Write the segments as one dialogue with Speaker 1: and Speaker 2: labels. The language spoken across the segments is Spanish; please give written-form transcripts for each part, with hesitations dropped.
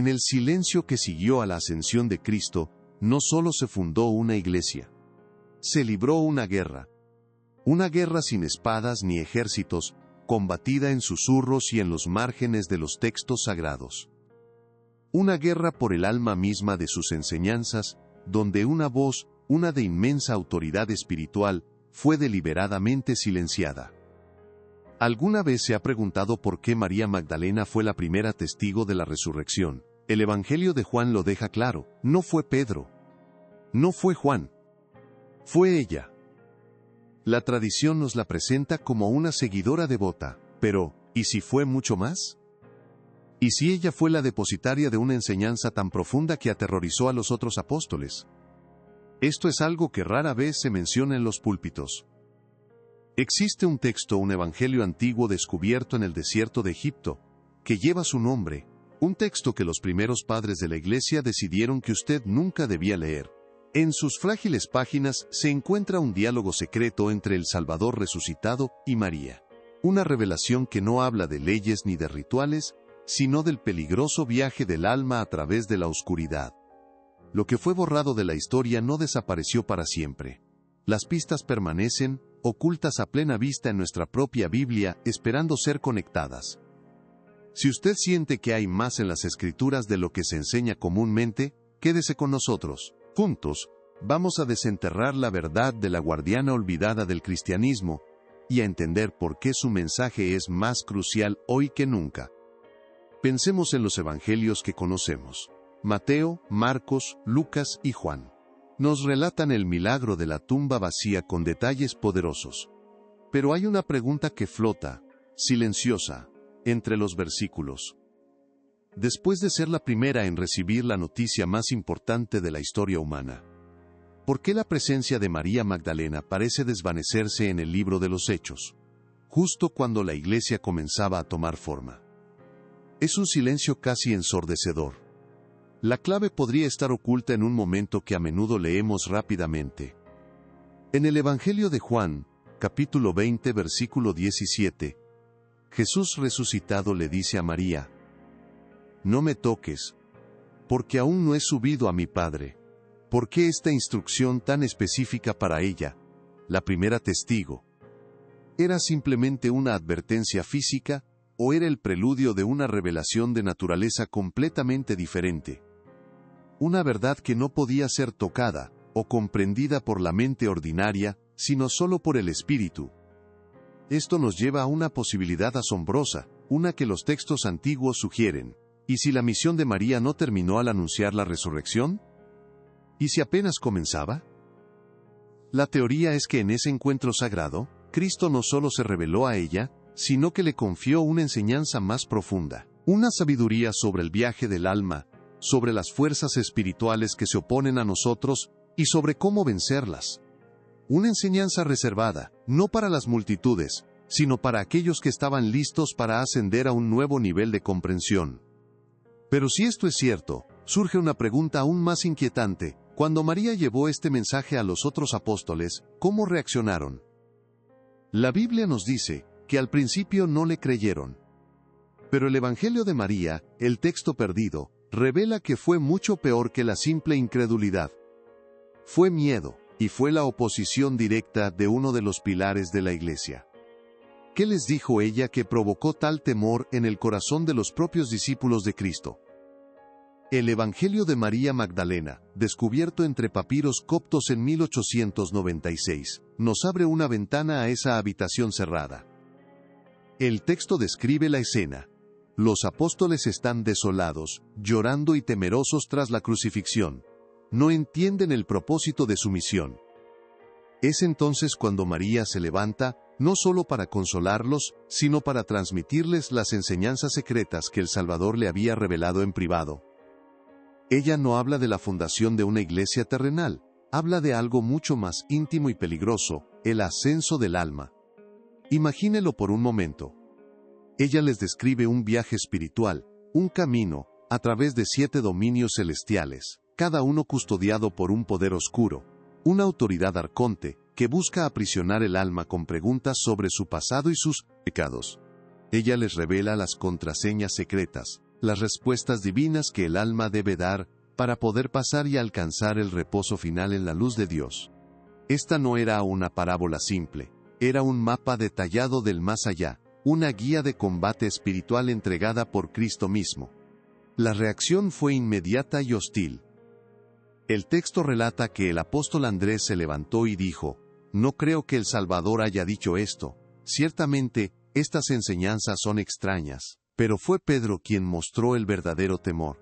Speaker 1: En el silencio que siguió a la ascensión de Cristo, no solo se fundó una iglesia. Se libró una guerra. Una guerra sin espadas ni ejércitos, combatida en susurros y en los márgenes de los textos sagrados. Una guerra por el alma misma de sus enseñanzas, donde una voz, una de inmensa autoridad espiritual, fue deliberadamente silenciada. ¿Alguna vez se ha preguntado por qué María Magdalena fue la primera testigo de la resurrección? El Evangelio de Juan lo deja claro: no fue Pedro, no fue Juan, fue ella. La tradición nos la presenta como una seguidora devota, pero, ¿y si fue mucho más? ¿Y si ella fue la depositaria de una enseñanza tan profunda que aterrorizó a los otros apóstoles? Esto es algo que rara vez se menciona en los púlpitos. Existe un texto, un evangelio antiguo descubierto en el desierto de Egipto, que lleva su nombre, un texto que los primeros padres de la Iglesia decidieron que usted nunca debía leer. En sus frágiles páginas se encuentra un diálogo secreto entre el Salvador resucitado y María. Una revelación que no habla de leyes ni de rituales, sino del peligroso viaje del alma a través de la oscuridad. Lo que fue borrado de la historia no desapareció para siempre. Las pistas permanecen, ocultas a plena vista en nuestra propia Biblia, esperando ser conectadas. Si usted siente que hay más en las Escrituras de lo que se enseña comúnmente, quédese con nosotros. Juntos, vamos a desenterrar la verdad de la guardiana olvidada del cristianismo y a entender por qué su mensaje es más crucial hoy que nunca. Pensemos en los evangelios que conocemos. Mateo, Marcos, Lucas y Juan. Nos relatan el milagro de la tumba vacía con detalles poderosos. Pero hay una pregunta que flota, silenciosa, entre los versículos. Después de ser la primera en recibir la noticia más importante de la historia humana, ¿por qué la presencia de María Magdalena parece desvanecerse en el libro de los Hechos, justo cuando la iglesia comenzaba a tomar forma? Es un silencio casi ensordecedor. La clave podría estar oculta en un momento que a menudo leemos rápidamente. En el Evangelio de Juan, capítulo 20, versículo 17, Jesús resucitado le dice a María: «No me toques, porque aún no he subido a mi Padre». ¿Por qué esta instrucción tan específica para ella, la primera testigo? ¿Era simplemente una advertencia física, o era el preludio de una revelación de naturaleza completamente diferente? Una verdad que no podía ser tocada, o comprendida por la mente ordinaria, sino solo por el Espíritu. Esto nos lleva a una posibilidad asombrosa, una que los textos antiguos sugieren. ¿Y si la misión de María no terminó al anunciar la resurrección? ¿Y si apenas comenzaba? La teoría es que en ese encuentro sagrado, Cristo no solo se reveló a ella, sino que le confió una enseñanza más profunda, una sabiduría sobre el viaje del alma, sobre las fuerzas espirituales que se oponen a nosotros, y sobre cómo vencerlas. Una enseñanza reservada, no para las multitudes, sino para aquellos que estaban listos para ascender a un nuevo nivel de comprensión. Pero si esto es cierto, surge una pregunta aún más inquietante. Cuando María llevó este mensaje a los otros apóstoles, ¿cómo reaccionaron? La Biblia nos dice que al principio no le creyeron. Pero el Evangelio de María, el texto perdido, revela que fue mucho peor que la simple incredulidad. Fue miedo, y fue la oposición directa de uno de los pilares de la Iglesia. ¿Qué les dijo ella que provocó tal temor en el corazón de los propios discípulos de Cristo? El Evangelio de María Magdalena, descubierto entre papiros coptos en 1896, nos abre una ventana a esa habitación cerrada. El texto describe la escena. Los apóstoles están desolados, llorando y temerosos tras la crucifixión. No entienden el propósito de su misión. Es entonces cuando María se levanta, no solo para consolarlos, sino para transmitirles las enseñanzas secretas que el Salvador le había revelado en privado. Ella no habla de la fundación de una iglesia terrenal, habla de algo mucho más íntimo y peligroso, el ascenso del alma. Imagínelo por un momento. Ella les describe un viaje espiritual, un camino, a través de 7 dominios celestiales, cada uno custodiado por un poder oscuro, una autoridad arconte, que busca aprisionar el alma con preguntas sobre su pasado y sus pecados. Ella les revela las contraseñas secretas, las respuestas divinas que el alma debe dar para poder pasar y alcanzar el reposo final en la luz de Dios. Esta no era una parábola simple, era un mapa detallado del más allá, una guía de combate espiritual entregada por Cristo mismo. La reacción fue inmediata y hostil. El texto relata que el apóstol Andrés se levantó y dijo: «No creo que el Salvador haya dicho esto. Ciertamente, estas enseñanzas son extrañas». Pero fue Pedro quien mostró el verdadero temor.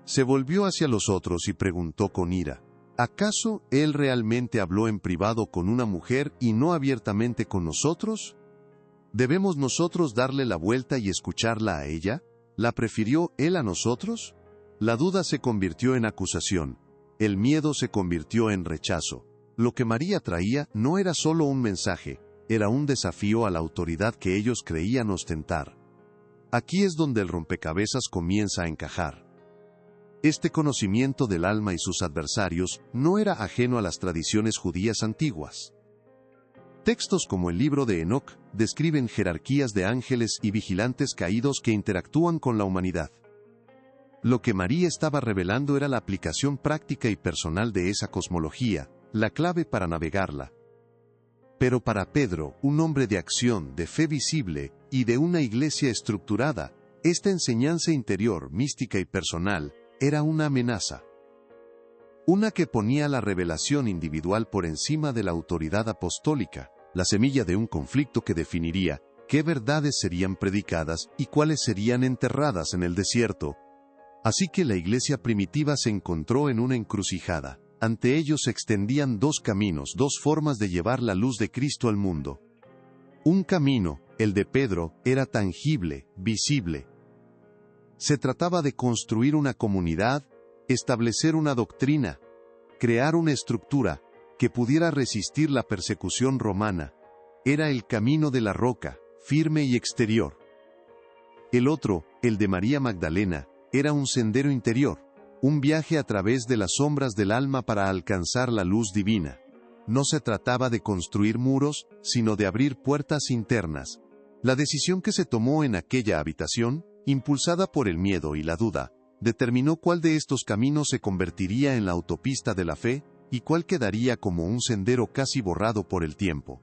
Speaker 1: Se volvió hacia los otros y preguntó con ira: ¿acaso él realmente habló en privado con una mujer y no abiertamente con nosotros? ¿Debemos nosotros darle la vuelta y escucharla a ella? ¿La prefirió él a nosotros? La duda se convirtió en acusación. El miedo se convirtió en rechazo. Lo que María traía no era solo un mensaje, era un desafío a la autoridad que ellos creían ostentar. Aquí es donde el rompecabezas comienza a encajar. Este conocimiento del alma y sus adversarios no era ajeno a las tradiciones judías antiguas. Textos como el libro de Enoc describen jerarquías de ángeles y vigilantes caídos que interactúan con la humanidad. Lo que María estaba revelando era la aplicación práctica y personal de esa cosmología, la clave para navegarla. Pero para Pedro, un hombre de acción, de fe visible y de una iglesia estructurada, esta enseñanza interior, mística y personal, era una amenaza. Una que ponía la revelación individual por encima de la autoridad apostólica, la semilla de un conflicto que definiría qué verdades serían predicadas y cuáles serían enterradas en el desierto. Así que la iglesia primitiva se encontró en una encrucijada. Ante ellos se extendían dos caminos, dos formas de llevar la luz de Cristo al mundo. Un camino, el de Pedro, era tangible, visible. Se trataba de construir una comunidad, establecer una doctrina, crear una estructura que pudiera resistir la persecución romana. Era el camino de la roca, firme y exterior. El otro, el de María Magdalena, era un sendero interior, un viaje a través de las sombras del alma para alcanzar la luz divina. No se trataba de construir muros, sino de abrir puertas internas. La decisión que se tomó en aquella habitación, impulsada por el miedo y la duda, determinó cuál de estos caminos se convertiría en la autopista de la fe, y cuál quedaría como un sendero casi borrado por el tiempo.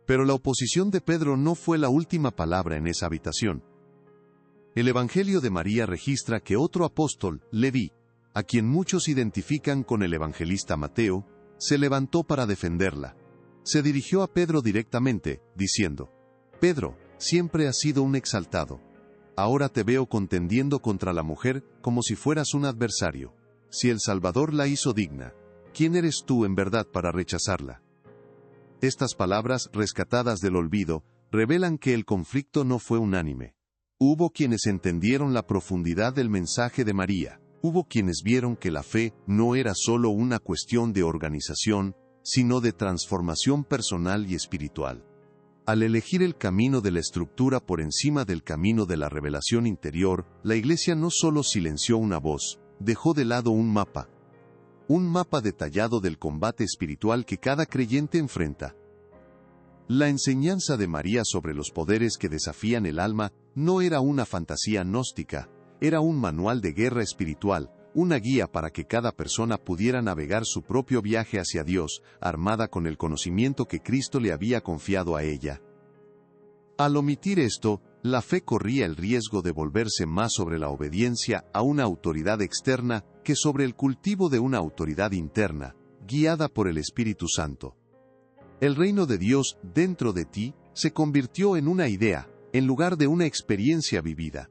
Speaker 1: Pero la oposición de Pedro no fue la última palabra en esa habitación. El Evangelio de María registra que otro apóstol, Leví, a quien muchos identifican con el evangelista Mateo, se levantó para defenderla. Se dirigió a Pedro directamente, diciendo: «Pedro, siempre has sido un exaltado. Ahora te veo contendiendo contra la mujer como si fueras un adversario. Si el Salvador la hizo digna, ¿quién eres tú en verdad para rechazarla?». Estas palabras, rescatadas del olvido, revelan que el conflicto no fue unánime. Hubo quienes entendieron la profundidad del mensaje de María. Hubo quienes vieron que la fe no era solo una cuestión de organización, sino de transformación personal y espiritual. Al elegir el camino de la estructura por encima del camino de la revelación interior, la Iglesia no solo silenció una voz, dejó de lado un mapa detallado del combate espiritual que cada creyente enfrenta. La enseñanza de María sobre los poderes que desafían el alma no era una fantasía gnóstica, era un manual de guerra espiritual, una guía para que cada persona pudiera navegar su propio viaje hacia Dios, armada con el conocimiento que Cristo le había confiado a ella. Al omitir esto, la fe corría el riesgo de volverse más sobre la obediencia a una autoridad externa que sobre el cultivo de una autoridad interna, guiada por el Espíritu Santo. El reino de Dios dentro de ti se convirtió en una idea, en lugar de una experiencia vivida.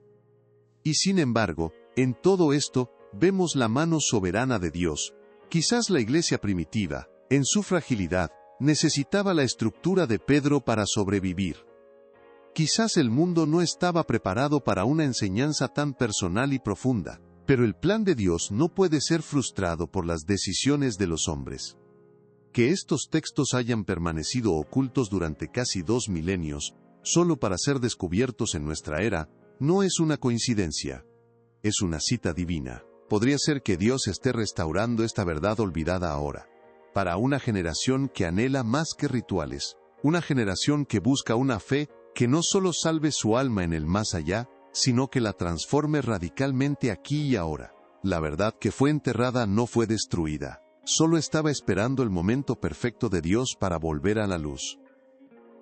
Speaker 1: Y sin embargo, en todo esto, vemos la mano soberana de Dios. Quizás la iglesia primitiva, en su fragilidad, necesitaba la estructura de Pedro para sobrevivir. Quizás el mundo no estaba preparado para una enseñanza tan personal y profunda, pero el plan de Dios no puede ser frustrado por las decisiones de los hombres. Que estos textos hayan permanecido ocultos durante casi 2 milenios, solo para ser descubiertos en nuestra era, no es una coincidencia. Es una cita divina. Podría ser que Dios esté restaurando esta verdad olvidada ahora. Para una generación que anhela más que rituales, una generación que busca una fe que no solo salve su alma en el más allá, sino que la transforme radicalmente aquí y ahora. La verdad que fue enterrada no fue destruida, solo estaba esperando el momento perfecto de Dios para volver a la luz.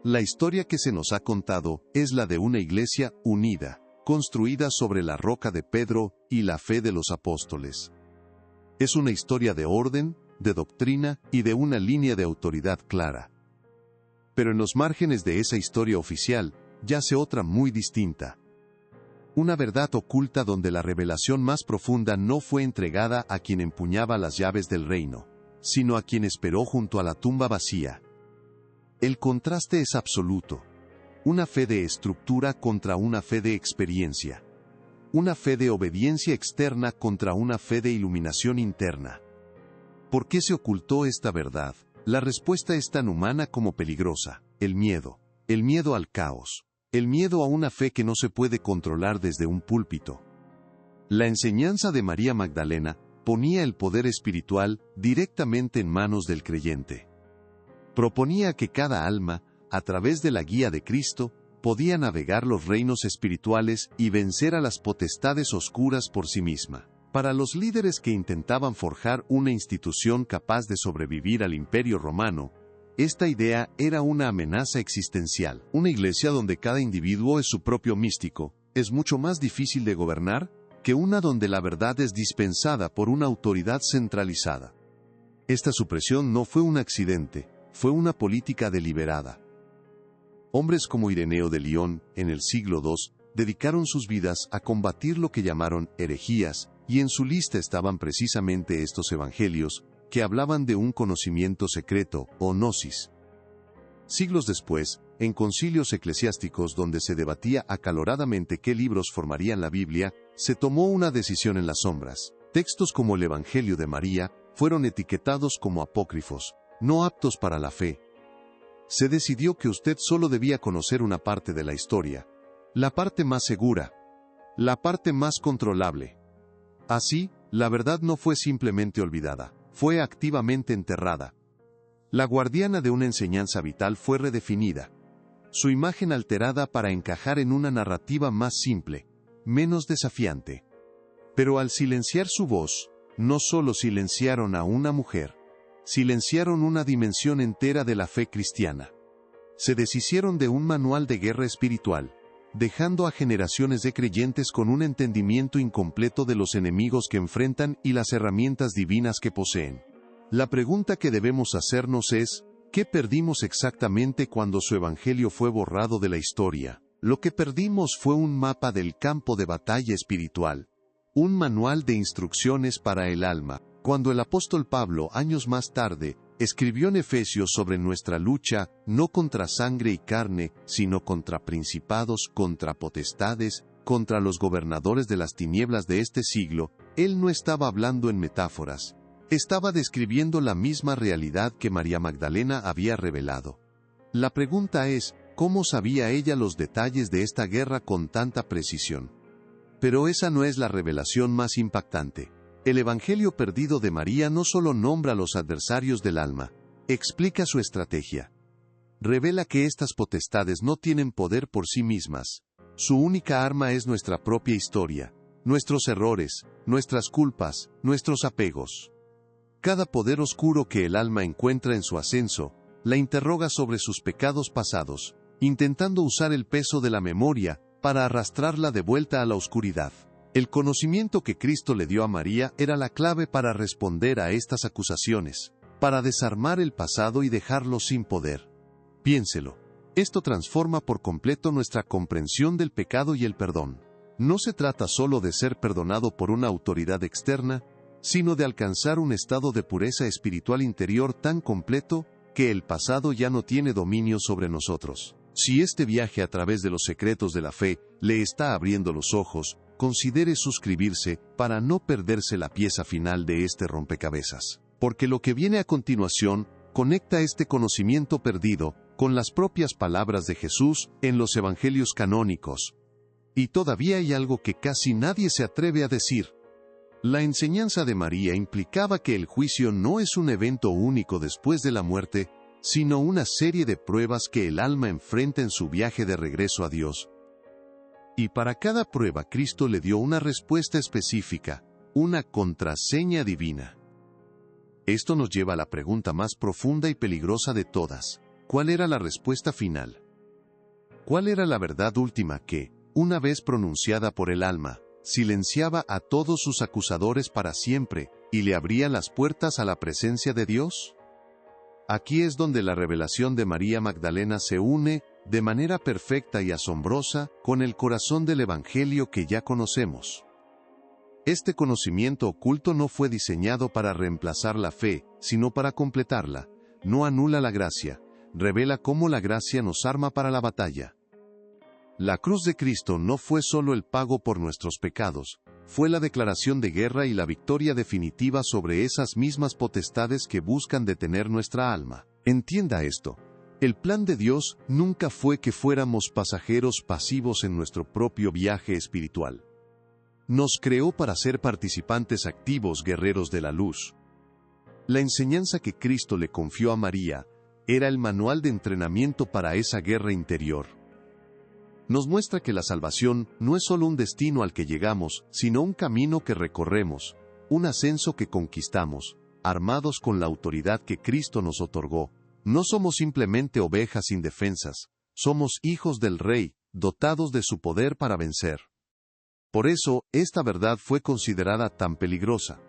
Speaker 1: La historia que se nos ha contado es la de una iglesia unida, construida sobre la roca de Pedro y la fe de los apóstoles. Es una historia de orden, de doctrina y de una línea de autoridad clara. Pero en los márgenes de esa historia oficial, yace otra muy distinta. Una verdad oculta donde la revelación más profunda no fue entregada a quien empuñaba las llaves del reino, sino a quien esperó junto a la tumba vacía. El contraste es absoluto. Una fe de estructura contra una fe de experiencia. Una fe de obediencia externa contra una fe de iluminación interna. ¿Por qué se ocultó esta verdad? La respuesta es tan humana como peligrosa. El miedo al caos. El miedo a una fe que no se puede controlar desde un púlpito. La enseñanza de María Magdalena ponía el poder espiritual directamente en manos del creyente. Proponía que cada alma, a través de la guía de Cristo, podía navegar los reinos espirituales y vencer a las potestades oscuras por sí misma. Para los líderes que intentaban forjar una institución capaz de sobrevivir al Imperio Romano, esta idea era una amenaza existencial. Una iglesia donde cada individuo es su propio místico, es mucho más difícil de gobernar que una donde la verdad es dispensada por una autoridad centralizada. Esta supresión no fue un accidente, fue una política deliberada. Hombres como Ireneo de Lyon, en el siglo II, dedicaron sus vidas a combatir lo que llamaron herejías, y en su lista estaban precisamente estos evangelios, que hablaban de un conocimiento secreto, o gnosis. Siglos después, en concilios eclesiásticos donde se debatía acaloradamente qué libros formarían la Biblia, se tomó una decisión en las sombras. Textos como el Evangelio de María fueron etiquetados como apócrifos, no aptos para la fe. Se decidió que usted solo debía conocer una parte de la historia, la parte más segura, la parte más controlable. Así, la verdad no fue simplemente olvidada, fue activamente enterrada. La guardiana de una enseñanza vital fue redefinida, su imagen alterada para encajar en una narrativa más simple, menos desafiante. Pero al silenciar su voz, no solo silenciaron a una mujer, silenciaron una dimensión entera de la fe cristiana. Se deshicieron de un manual de guerra espiritual, dejando a generaciones de creyentes con un entendimiento incompleto de los enemigos que enfrentan y las herramientas divinas que poseen. La pregunta que debemos hacernos es, ¿qué perdimos exactamente cuando su evangelio fue borrado de la historia? Lo que perdimos fue un mapa del campo de batalla espiritual, un manual de instrucciones para el alma. Cuando el apóstol Pablo, años más tarde, escribió en Efesios sobre nuestra lucha, no contra sangre y carne, sino contra principados, contra potestades, contra los gobernadores de las tinieblas de este siglo, él no estaba hablando en metáforas. Estaba describiendo la misma realidad que María Magdalena había revelado. La pregunta es, ¿cómo sabía ella los detalles de esta guerra con tanta precisión? Pero esa no es la revelación más impactante. El Evangelio perdido de María no solo nombra a los adversarios del alma, explica su estrategia. Revela que estas potestades no tienen poder por sí mismas. Su única arma es nuestra propia historia, nuestros errores, nuestras culpas, nuestros apegos. Cada poder oscuro que el alma encuentra en su ascenso, la interroga sobre sus pecados pasados, intentando usar el peso de la memoria para arrastrarla de vuelta a la oscuridad. El conocimiento que Cristo le dio a María era la clave para responder a estas acusaciones, para desarmar el pasado y dejarlo sin poder. Piénselo. Esto transforma por completo nuestra comprensión del pecado y el perdón. No se trata solo de ser perdonado por una autoridad externa, sino de alcanzar un estado de pureza espiritual interior tan completo que el pasado ya no tiene dominio sobre nosotros. Si este viaje a través de los secretos de la fe le está abriendo los ojos, considere suscribirse para no perderse la pieza final de este rompecabezas. Porque lo que viene a continuación conecta este conocimiento perdido con las propias palabras de Jesús en los evangelios canónicos. Y todavía hay algo que casi nadie se atreve a decir. La enseñanza de María implicaba que el juicio no es un evento único después de la muerte, sino una serie de pruebas que el alma enfrenta en su viaje de regreso a Dios. Y para cada prueba Cristo le dio una respuesta específica, una contraseña divina. Esto nos lleva a la pregunta más profunda y peligrosa de todas. ¿Cuál era la respuesta final? ¿Cuál era la verdad última que, una vez pronunciada por el alma, silenciaba a todos sus acusadores para siempre y le abría las puertas a la presencia de Dios? Aquí es donde la revelación de María Magdalena se une, de manera perfecta y asombrosa, con el corazón del Evangelio que ya conocemos. Este conocimiento oculto no fue diseñado para reemplazar la fe, sino para completarla. No anula la gracia, revela cómo la gracia nos arma para la batalla. La cruz de Cristo no fue solo el pago por nuestros pecados, fue la declaración de guerra y la victoria definitiva sobre esas mismas potestades que buscan detener nuestra alma. Entienda esto. El plan de Dios nunca fue que fuéramos pasajeros pasivos en nuestro propio viaje espiritual. Nos creó para ser participantes activos guerreros de la luz. La enseñanza que Cristo le confió a María era el manual de entrenamiento para esa guerra interior. Nos muestra que la salvación no es solo un destino al que llegamos, sino un camino que recorremos, un ascenso que conquistamos, armados con la autoridad que Cristo nos otorgó. No somos simplemente ovejas indefensas, somos hijos del Rey, dotados de su poder para vencer. Por eso, esta verdad fue considerada tan peligrosa.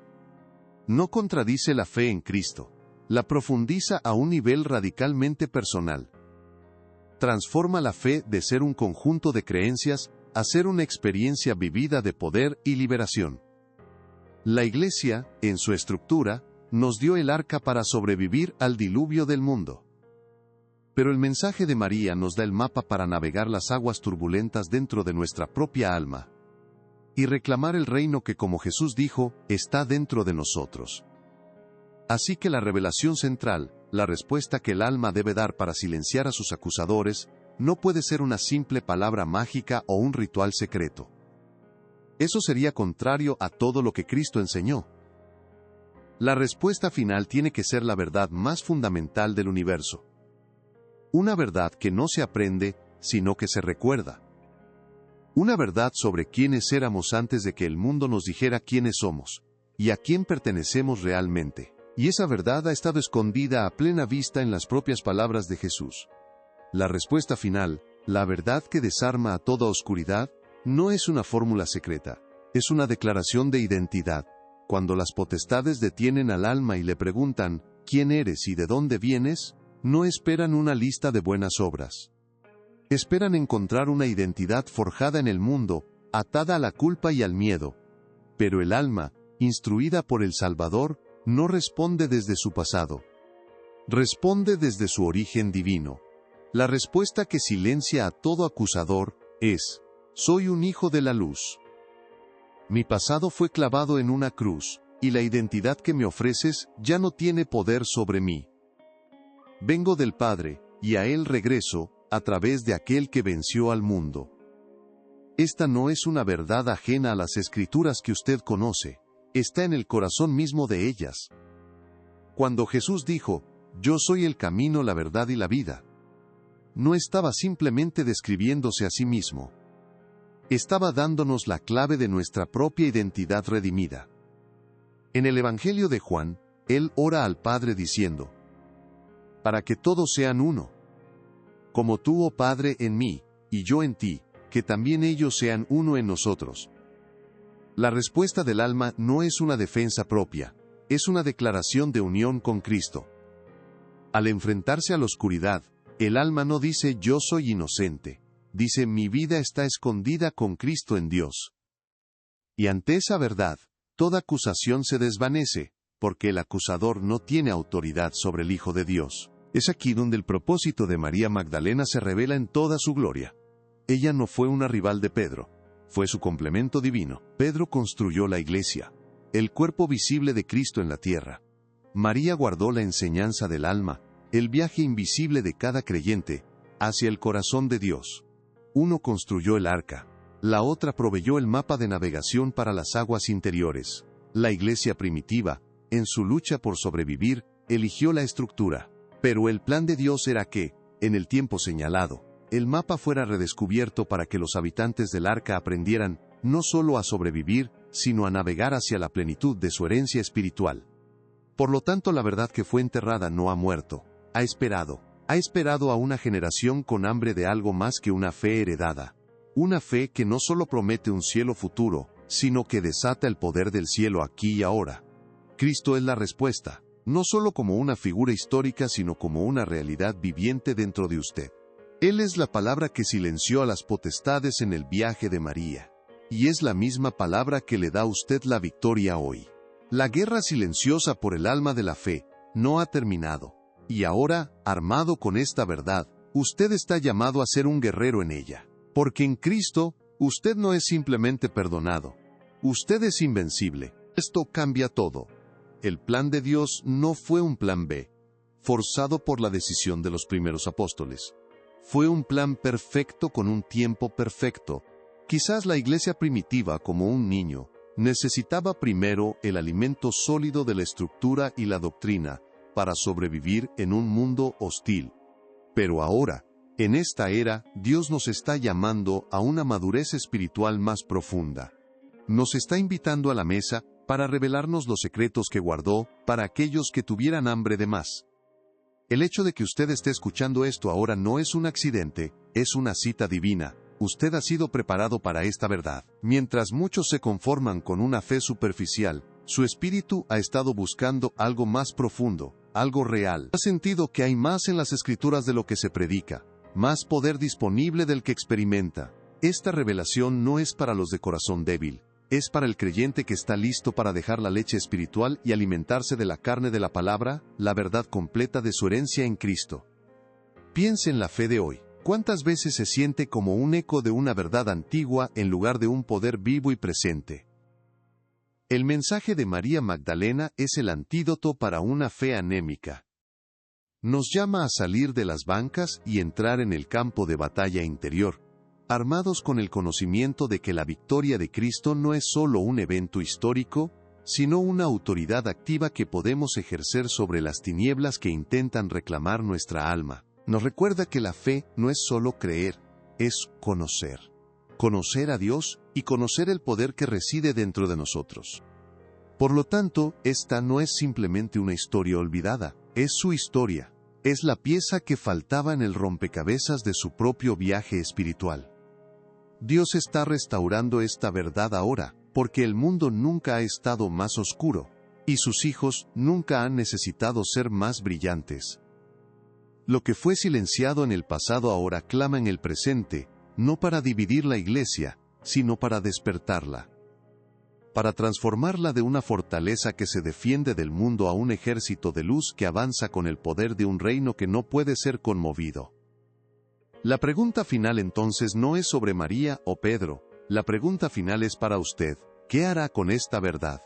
Speaker 1: No contradice la fe en Cristo, la profundiza a un nivel radicalmente personal. Transforma la fe de ser un conjunto de creencias a ser una experiencia vivida de poder y liberación. La Iglesia, en su estructura, nos dio el arca para sobrevivir al diluvio del mundo. Pero el mensaje de María nos da el mapa para navegar las aguas turbulentas dentro de nuestra propia alma y reclamar el reino que, como Jesús dijo, está dentro de nosotros. Así que la revelación central, la respuesta que el alma debe dar para silenciar a sus acusadores, no puede ser una simple palabra mágica o un ritual secreto. Eso sería contrario a todo lo que Cristo enseñó. La respuesta final tiene que ser la verdad más fundamental del universo. Una verdad que no se aprende, sino que se recuerda. Una verdad sobre quiénes éramos antes de que el mundo nos dijera quiénes somos, y a quién pertenecemos realmente. Y esa verdad ha estado escondida a plena vista en las propias palabras de Jesús. La respuesta final, la verdad que desarma a toda oscuridad, no es una fórmula secreta, es una declaración de identidad. Cuando las potestades detienen al alma y le preguntan, ¿quién eres y de dónde vienes?, no esperan una lista de buenas obras. Esperan encontrar una identidad forjada en el mundo, atada a la culpa y al miedo. Pero el alma, instruida por el Salvador, no responde desde su pasado. Responde desde su origen divino. La respuesta que silencia a todo acusador es: soy un hijo de la luz. Mi pasado fue clavado en una cruz, y la identidad que me ofreces ya no tiene poder sobre mí. Vengo del Padre, y a Él regreso, a través de aquel que venció al mundo. Esta no es una verdad ajena a las Escrituras que usted conoce, está en el corazón mismo de ellas. Cuando Jesús dijo, «Yo soy el camino, la verdad y la vida», no estaba simplemente describiéndose a sí mismo. Estaba dándonos la clave de nuestra propia identidad redimida. En el Evangelio de Juan, Él ora al Padre diciendo, «Para que todos sean uno. Como tú, oh Padre, en mí, y yo en ti, que también ellos sean uno en nosotros». La respuesta del alma no es una defensa propia, es una declaración de unión con Cristo. Al enfrentarse a la oscuridad, el alma no dice «yo soy inocente», dice «mi vida está escondida con Cristo en Dios». Y ante esa verdad, toda acusación se desvanece, porque el acusador no tiene autoridad sobre el Hijo de Dios. Es aquí donde el propósito de María Magdalena se revela en toda su gloria. Ella no fue una rival de Pedro, fue su complemento divino. Pedro construyó la iglesia, el cuerpo visible de Cristo en la tierra. María guardó la enseñanza del alma, el viaje invisible de cada creyente, hacia el corazón de Dios. Uno construyó el arca, la otra proveyó el mapa de navegación para las aguas interiores. La iglesia primitiva, en su lucha por sobrevivir, eligió la estructura. Pero el plan de Dios era que, en el tiempo señalado, el mapa fuera redescubierto para que los habitantes del arca aprendieran no solo a sobrevivir, sino a navegar hacia la plenitud de su herencia espiritual. Por lo tanto, la verdad que fue enterrada no ha muerto, ha esperado a una generación con hambre de algo más que una fe heredada. Una fe que no solo promete un cielo futuro, sino que desata el poder del cielo aquí y ahora. Cristo es la respuesta, no solo como una figura histórica, sino como una realidad viviente dentro de usted. Él es la palabra que silenció a las potestades en el viaje de María. Y es la misma palabra que le da a usted la victoria hoy. La guerra silenciosa por el alma de la fe no ha terminado. Y ahora, armado con esta verdad, usted está llamado a ser un guerrero en ella. Porque en Cristo, usted no es simplemente perdonado. Usted es invencible. Esto cambia todo. El plan de Dios no fue un plan B, forzado por la decisión de los primeros apóstoles. Fue un plan perfecto con un tiempo perfecto. Quizás la iglesia primitiva, como un niño, necesitaba primero el alimento sólido de la estructura y la doctrina para sobrevivir en un mundo hostil. Pero ahora, en esta era, Dios nos está llamando a una madurez espiritual más profunda. Nos está invitando a la mesa para revelarnos los secretos que guardó para aquellos que tuvieran hambre de más. El hecho de que usted esté escuchando esto ahora no es un accidente, es una cita divina. Usted ha sido preparado para esta verdad. Mientras muchos se conforman con una fe superficial, su espíritu ha estado buscando algo más profundo, algo real. Ha sentido que hay más en las escrituras de lo que se predica, más poder disponible del que experimenta. Esta revelación no es para los de corazón débil, es para el creyente que está listo para dejar la leche espiritual y alimentarse de la carne de la palabra, la verdad completa de su herencia en Cristo. Piense en la fe de hoy. ¿Cuántas veces se siente como un eco de una verdad antigua en lugar de un poder vivo y presente? El mensaje de María Magdalena es el antídoto para una fe anémica. Nos llama a salir de las bancas y entrar en el campo de batalla interior, armados con el conocimiento de que la victoria de Cristo no es solo un evento histórico, sino una autoridad activa que podemos ejercer sobre las tinieblas que intentan reclamar nuestra alma. Nos recuerda que la fe no es solo creer, es conocer. Conocer a Dios y conocer el poder que reside dentro de nosotros. Por lo tanto, esta no es simplemente una historia olvidada, es su historia. Es la pieza que faltaba en el rompecabezas de su propio viaje espiritual. Dios está restaurando esta verdad ahora, porque el mundo nunca ha estado más oscuro, y sus hijos nunca han necesitado ser más brillantes. Lo que fue silenciado en el pasado ahora clama en el presente, no para dividir la iglesia, sino para despertarla. Para transformarla de una fortaleza que se defiende del mundo a un ejército de luz que avanza con el poder de un reino que no puede ser conmovido. La pregunta final entonces no es sobre María o Pedro, la pregunta final es para usted, ¿qué hará con esta verdad?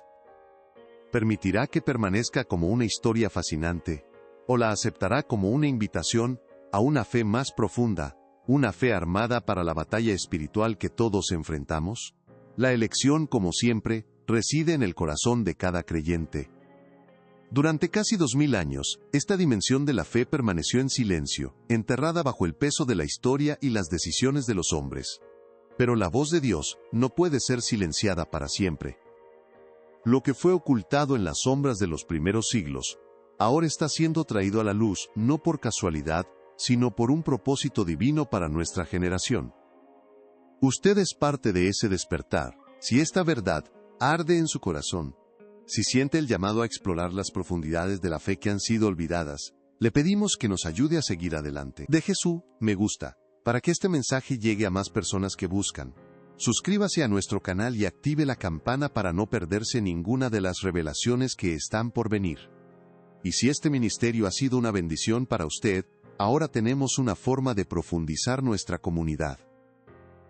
Speaker 1: ¿Permitirá que permanezca como una historia fascinante? ¿O la aceptará como una invitación a una fe más profunda, una fe armada para la batalla espiritual que todos enfrentamos? La elección, como siempre, reside en el corazón de cada creyente. Durante casi 2000 años, esta dimensión de la fe permaneció en silencio, enterrada bajo el peso de la historia y las decisiones de los hombres. Pero la voz de Dios no puede ser silenciada para siempre. Lo que fue ocultado en las sombras de los primeros siglos, ahora está siendo traído a la luz no por casualidad, sino por un propósito divino para nuestra generación. Usted es parte de ese despertar. Si esta verdad arde en su corazón, si siente el llamado a explorar las profundidades de la fe que han sido olvidadas, le pedimos que nos ayude a seguir adelante. Deje su me gusta, para que este mensaje llegue a más personas que buscan. Suscríbase a nuestro canal y active la campana para no perderse ninguna de las revelaciones que están por venir. Y si este ministerio ha sido una bendición para usted, ahora tenemos una forma de profundizar nuestra comunidad.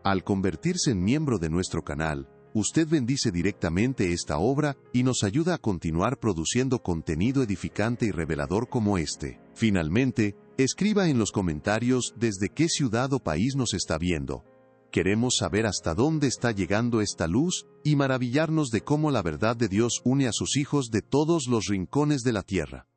Speaker 1: Al convertirse en miembro de nuestro canal, usted bendice directamente esta obra y nos ayuda a continuar produciendo contenido edificante y revelador como este. Finalmente, escriba en los comentarios desde qué ciudad o país nos está viendo. Queremos saber hasta dónde está llegando esta luz y maravillarnos de cómo la verdad de Dios une a sus hijos de todos los rincones de la tierra.